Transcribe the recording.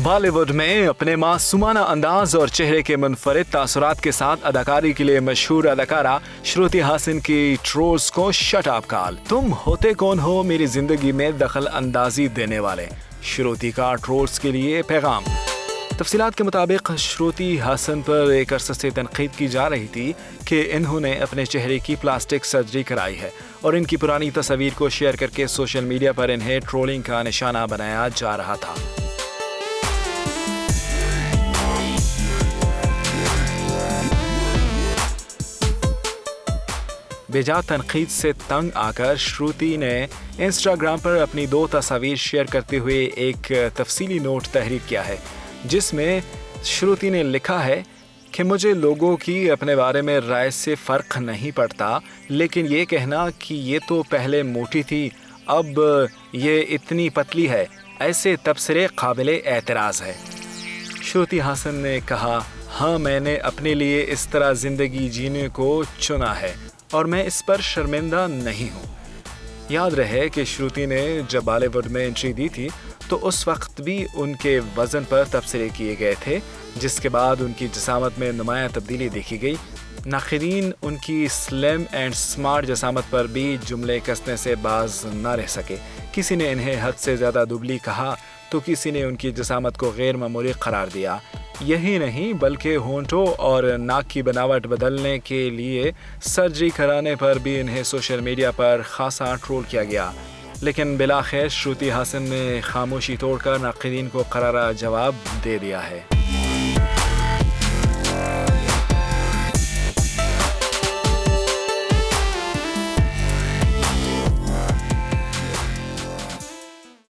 बॉलीवुड में अपने मासूमाना अंदाज और चेहरे के मुनफरिद तासुरात के साथ अदाकारी के लिए मशहूर अदाकारा श्रुति हासन की ट्रोल्स को शट अप कॉल। तुम होते कौन हो मेरी जिंदगी में दखल अंदाजी देने वाले, श्रुति का ट्रोल्स के लिए पैगाम। तफसीलात के मुताबिक श्रुति हासन पर एक अरसे से तनकीद की जा रही थी कि इन्होंने अपने चेहरे की प्लास्टिक सर्जरी कराई है और इनकी पुरानी तस्वीर को शेयर करके सोशल मीडिया पर इन्हें ट्रोलिंग का निशाना बनाया जा रहा था। बेजा तनकीद से तंग आकर श्रुति ने इंस्टाग्राम पर अपनी 2 तस्वीर शेयर करते हुए एक तफसीली नोट तहरीर किया है, जिसमें श्रुति ने लिखा है कि मुझे लोगों की अपने बारे में राय से फ़र्क नहीं पड़ता, लेकिन ये कहना कि ये तो पहले मोटी थी अब ये इतनी पतली है, ऐसे तबसरे काबिले एतराज़ है। श्रुति हासन ने कहा, हाँ मैंने अपने लिए इस तरह ज़िंदगी जीने को चुना है और मैं इस पर शर्मिंदा नहीं हूँ। याद रहे कि श्रुति ने जब बॉलीवुड में एंट्री दी थी तो उस वक्त भी उनके वज़न पर तबसरे किए गए थे, जिसके बाद उनकी जिसामत में नुमायाँ तब्दीली देखी गई। नाक़रीन उनकी स्लिम एंड स्मार्ट जिसामत पर भी जुमले कसने से बाज न रह सके। किसी ने इन्हें हद से ज़्यादा दुबली कहा तो किसी ने उनकी जिसामत को गैर मामूली करार दिया। यही नहीं बल्कि होंठों और नाक की बनावट बदलने के लिए सर्जरी कराने पर भी इन्हें सोशल मीडिया पर खासा ट्रोल किया गया, लेकिन बिलाखिर श्रुति हासन ने खामोशी तोड़कर नाक़रीन को करारा जवाब दे दिया है।